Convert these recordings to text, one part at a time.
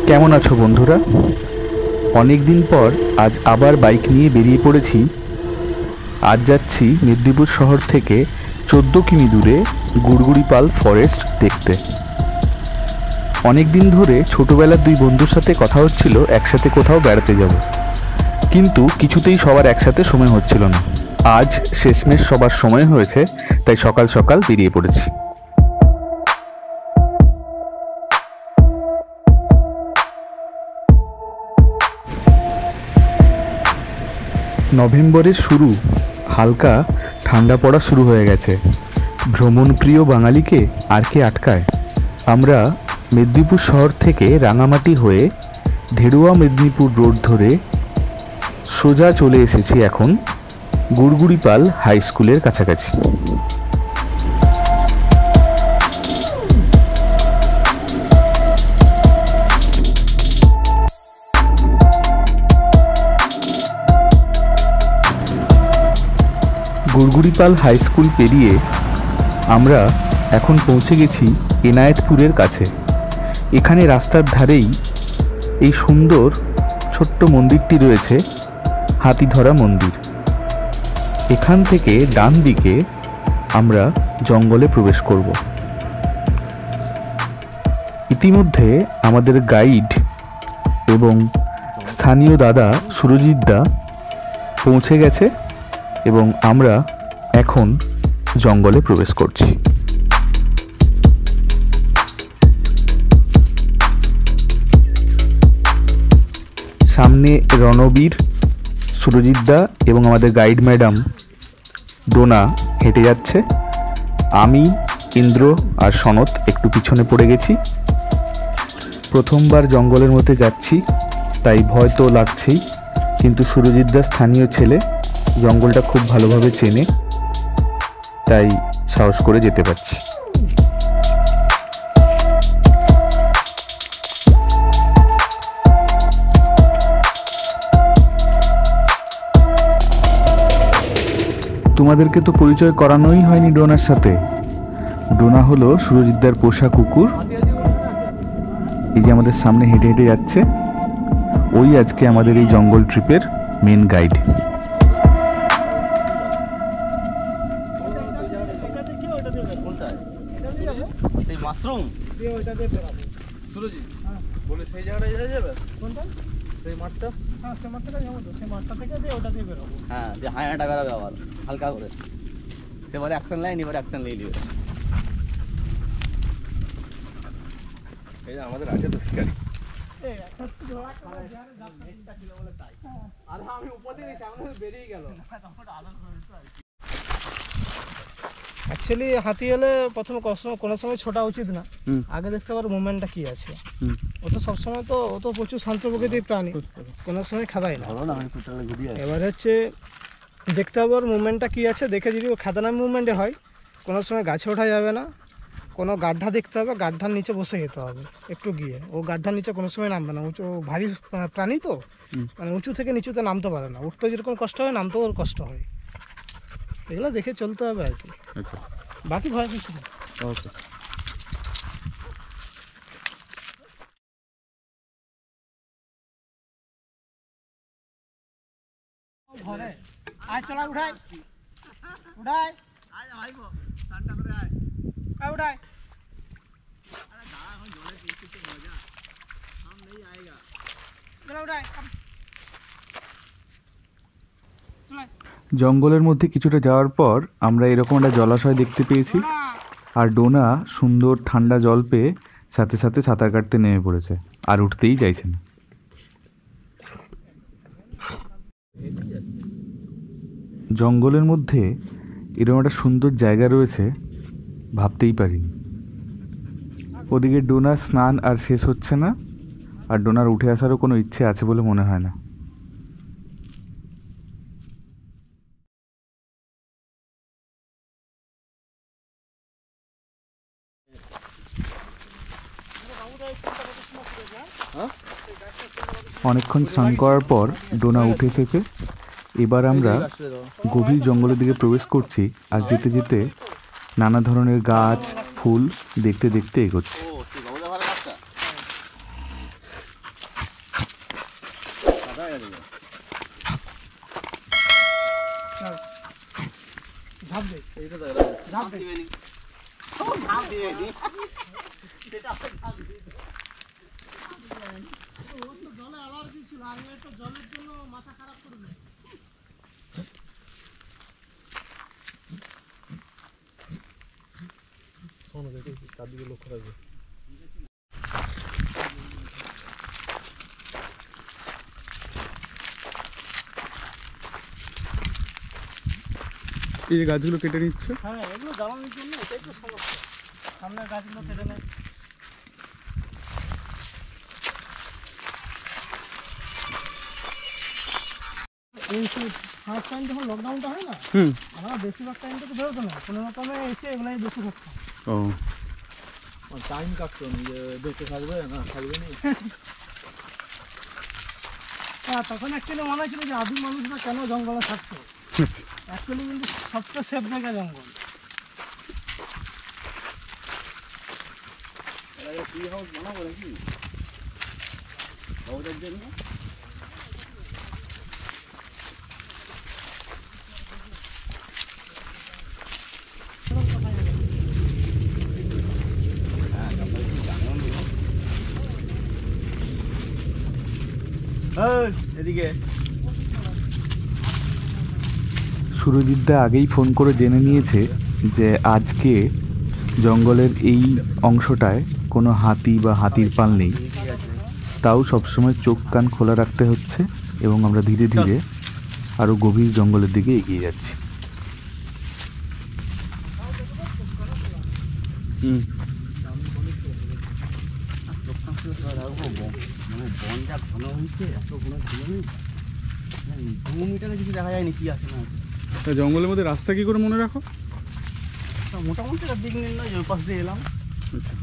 কেমন আছো বন্ধুরা? অনেক দিন পর আজ আবার বাইক নিয়ে বেরিয়ে পড়েছি। আজ যাচ্ছি মেদিনীপুর শহর থেকে 14 কিমি দূরে গুড়গুড়িপাল ফরেস্ট দেখতে। অনেক দিন ধরে ছোটবেলার দুই বন্ধুর সাথে কথা হচ্ছিল একসাথে কোথাও বেড়াতে যাব, কিন্তু কিছুতেই সবার একসাথে সময় হচ্ছিল না। আজ শেষমেশ সবার সময় হয়েছে, তাই সকাল সকাল বেরিয়ে পড়েছি। নভেম্বরের শুরু, হালকা ঠান্ডা পড়া শুরু হয়ে গেছে। ভ্রমণপ্রিয় বাঙালিকে আর কে আটকায়? আমরা মেদিনীপুর শহর থেকে রাঙামাটি হয়ে ধেড়ুয়া মেদিনীপুর রোড ধরে সোজা চলে এসেছি এখন গুড়গুড়িপাল হাই স্কুলের কাছাকাছি। গুড়গুড়িপাল হাই স্কুল পেরিয়ে আমরা এখন পৌঁছে গেছি এনায়েতপুরের কাছে। এখানে রাস্তার ধারেই এই সুন্দর ছোট্ট মন্দিরটি রয়েছে, হাতিধরা মন্দির। এখান থেকে ডান দিকে আমরা জঙ্গলে প্রবেশ করব। ইতিমধ্যে আমাদের গাইড এবং স্থানীয় দাদা সুরজিৎ দা পৌঁছে গেছে এবং আমরা এখন জঙ্গলে প্রবেশ করছি। সামনে রণবীর, সুরজিৎ দা এবং আমাদের গাইড ম্যাডাম ডোনা হেঁটে যাচ্ছে। আমি, ইন্দ্র আর সনত একটু পিছনে পড়ে গেছি। প্রথমবার জঙ্গলের মধ্যে যাচ্ছি, তাই ভয় তো লাগছেই, কিন্তু সুরজিৎ দা স্থানীয় ছেলে, জঙ্গলটা খুব ভালোভাবে চেনে, তাই সাহস করে যেতে পারছি। তোমাদেরকে তো পরিচয় করানোই হয়নি ডোনার সাথে। ডোনা হলো সুরজিৎদার পোষা কুকুর। এই যে আমাদের সামনে হেঁটে হেঁটে যাচ্ছে, ওই আজকে আমাদের এই জঙ্গল ট্রিপের মেন গাইড। মাশরুম দিয়ে ওইটা দিয়ে বেরাবো সুরজি, বলে সেই জায়গাটায় যাওয়া যাবে? কোনটা? সেই মাঠটা? হ্যাঁ, সেই মাঠটা যাবো তো। সেই মাঠটা থেকে দিয়ে ওটা দিয়ে বেরাবো। হ্যাঁ, যে হাঁটা বেরাবে আবার হালকা করে। এবারে অ্যাকশন লাইন, এবারে অ্যাকশন নিয়ে নিবে। এই যে আমাদের আছে তো শিকারি। এই একটা ধরা করে যারে যাত্রা ছিল বলে তাই। আর আমি উপর দিয়ে সামনে বেরিয়ে গেল। তখন আলো হয়েছে। অ্যাকচুয়ালি হাতি এলে প্রথমে কোনো সময় ছোটা উচিত না, আগে দেখতে পারো মুভমেন্টটা কি আছে। ও তো সবসময় তো ও তো প্রচুর শান্ত প্রকৃতির প্রাণী, কোনো সময় খাদায় না। এবার হচ্ছে দেখতে হবে ওর মুভমেন্টটা কি আছে, দেখে যদি ও খাদানা মুভমেন্টে হয় কোনো সময় গাছে ওঠা যাবে না। কোনো গাড্ঢা দেখতে হবে, গাড্ঢার নিচে বসে যেতে হবে একটু গিয়ে। ও গাড্ঢার নিচে কোনো সময় নামবে না, উঁচু ভারী প্রাণী তো, মানে উঁচু থেকে নিচুতে নামতে পারে না। উঠতে যেরকম কষ্ট হয়, নামতেও ওর কষ্ট হয়। এগুলো দেখে চলতে হবে আর কি। আচ্ছা, বাকি ভয় কিছু না। ওকে। ঘরে আয়, চলা উঠাই উঠাই, আয় ভাইবো ঠান্ডা করে আয়, আয় উঠাই। আরে দাঁড়া, এখন জলে কিছু মজা हम नहीं आएगा। চলা উঠাই। জঙ্গলের মধ্যে কিছুটা যাওয়ার পর আমরা এরকম একটা জলাশয় দেখতে পেয়েছি, আর ডোনা সুন্দর ঠান্ডা জল পেয়ে সাথে সাথে সাঁতার কাটতে নেমে পড়েছে, আর উঠতেই চাইছে না। জঙ্গলের মধ্যে এরকম একটা সুন্দর জায়গা রয়েছে, ভাবতেই পারিনি। ওদিকে ডোনার স্নান আর শেষ হচ্ছে না, আর ডোনার উঠে আসারও কোনো ইচ্ছে আছে বলে মনে হয় না। অনেকক্ষণ স্নান করার পর ডোনা উঠে এসেছে। এবার আমরা গভীর জঙ্গলের দিকে প্রবেশ করছি, আর যেতে যেতে নানা ধরনের গাছ ফুল দেখতে দেখতে এগোচ্ছি। জলে অ্যালার্জি ছিল, আমি একটু জলের জন্য মাথা খারাপ করে দিই। চারদিকে লক্ষ্য রাখবে। এই যে গাছগুলো কেটে নিচ্ছে, হ্যাঁ এগুলো জ্বালানোর জন্য এটাই তো সমস্যা, সামনের গাছগুলো কেটে নেয়। এই ফার্স্ট টাইম যখন লকডাউনটা হয় না, আমরা বেশিরভাগ টাইমটা তো বেরোতো না, কোনো রকমে এসে এগুলাই বসে থাকতাম। টাইম কাটতো যে দেখতে থাকবে না থাকবে না। হ্যাঁ তখন অ্যাকচুয়ালি মনে হচ্ছিল যে আদিম মানুষরা কেন জঙ্গলে থাকতো, অ্যাকচুয়ালি কিন্তু সবচেয়ে সেফ জায়গা জঙ্গল। ট্রি হাউস বানাবো নাকি ওদের জন্য? এদিকে সুরজিৎদা আগেই ফোন করে জেনে নিয়েছে যে আজকে জঙ্গলের এই অংশটায় কোনো হাতি বা হাতির পাল নেই, তাও সবসময় চোখ কান খোলা রাখতে হচ্ছে এবং আমরা ধীরে ধীরে আরও গভীর জঙ্গলের দিকে এগিয়ে যাচ্ছি। বন যা ঘন হয়েছে, এত ঘন ছিল 2 মিটারে কিছু দেখা যায়নি কি আছে না। জঙ্গলের মধ্যে রাস্তা কি করে মনে রাখো? মোটামুটি দিক নির্ণয় ওই পাশ দিয়ে এলাম। আচ্ছা,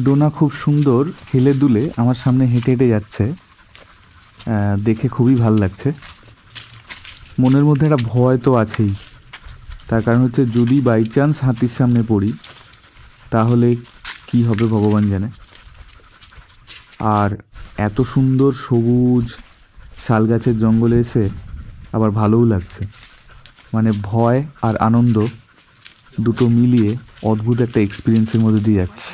ডোনা খুব সুন্দর হেলে দুলে আমার সামনে হেঁটে হেঁটে যাচ্ছে, দেখে খুবই ভালো লাগছে। মনের মধ্যে একটা ভয় তো আছেই, তার কারণ হচ্ছে যদি বাই চান্স হাতির সামনে পড়ি তাহলে কি হবে ভগবান জানে। আর এত সুন্দর সবুজ শাল গাছের জঙ্গলে এসে আবার ভালোও লাগছে, মানে ভয় আর আনন্দ দুটো মিলিয়ে অদ্ভুত একটা এক্সপিরিয়েন্সের মধ্যে দিয়ে যাচ্ছে।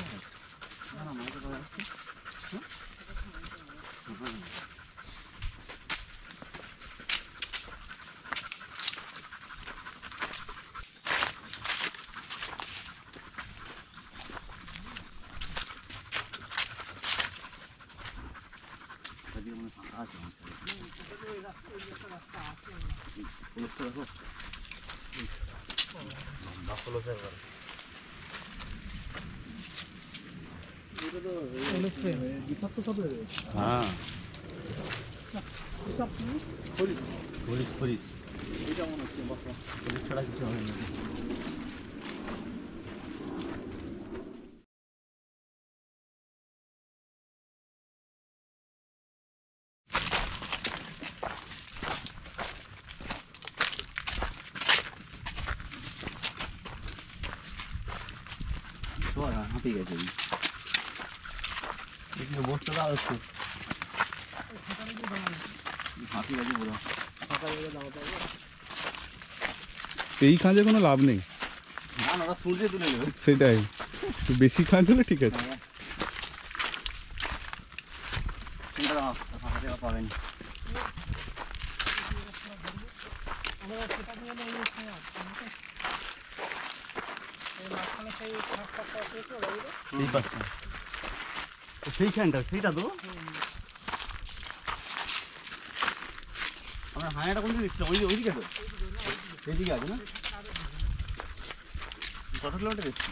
ঠিক আছে বসতে দেওয়া হচ্ছে এই কাজে কোনো লাভ নেই, না ওরা সূর্যে তুলে নেবে, সেটাই বেশি কাজ হলে ঠিক আছে। পাবেন সেইখানটা সেইটা তো আমরা হাঁড়িটা কোন দিকে দেখছিলাম, ওইদিকে তো সেইদিকে আছে না, কত কিলোমিটার দেখছি?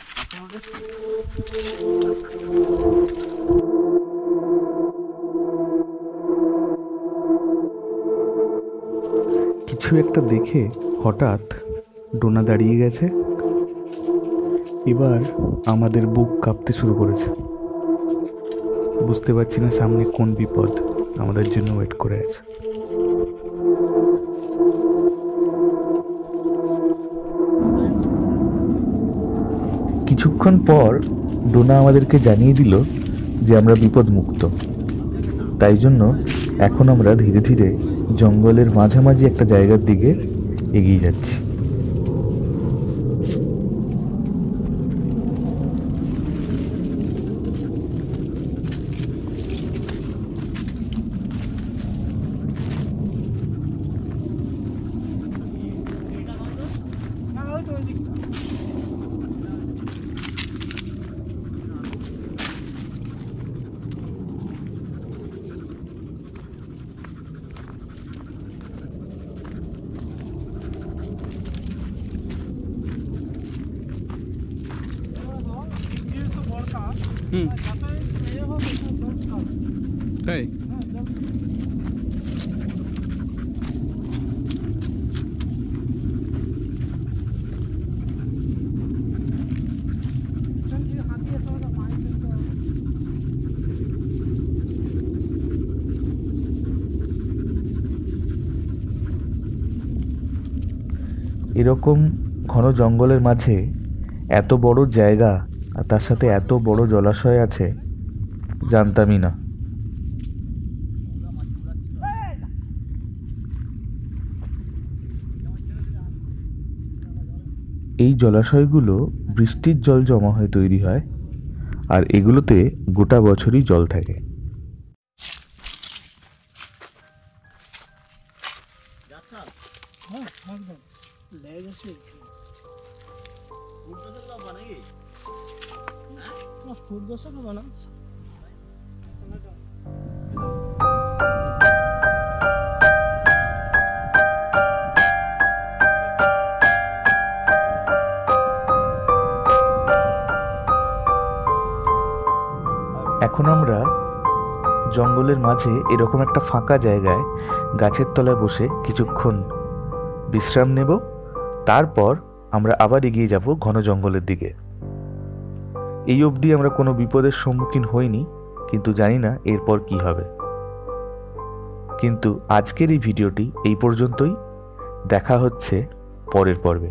কিছু একটা দেখে হঠাৎ ডোনা দাঁড়িয়ে গেছে, এবার আমাদের বুক কাঁপতে শুরু করেছে। বুঝতে পারছি না সামনে কোন বিপদ। আমাদের জন্য ওয়েট করে আছে। কিছুক্ষণ পর ডোনা আমাদেরকে জানিয়ে দিল যে আমরা বিপদমুক্ত। তাই জন্য এখন আমরা ধীরে ধীরে জঙ্গলের মাঝামাঝি একটা জায়গার দিকে এগিয়ে যাচ্ছি। তাই এরকম ঘন জঙ্গলের মাঝে এত বড় জায়গা আর তার সাথে এত বড় জলাশয় আছে জানতামই না। এই জলাশয়গুলো বৃষ্টির জল জমা হয়ে তৈরি হয়, আর এগুলোতে গোটা বছরই জল থাকে। এখন আমরা জঙ্গলের মাঝে এরকম একটা ফাঁকা জায়গায় গাছের তলায় বসে কিছুক্ষণ বিশ্রাম নেব। তারপর আমরা আবার এগিয়ে যাব ঘন জঙ্গলের দিকে। এই অবধি আমরা কোনো বিপদের সম্মুখীন হইনি, কিন্তু জানি না এরপর কি হবে। কিন্তু আজকের এই ভিডিওটি এই পর্যন্তই। দেখা হচ্ছে পরের পর্বে।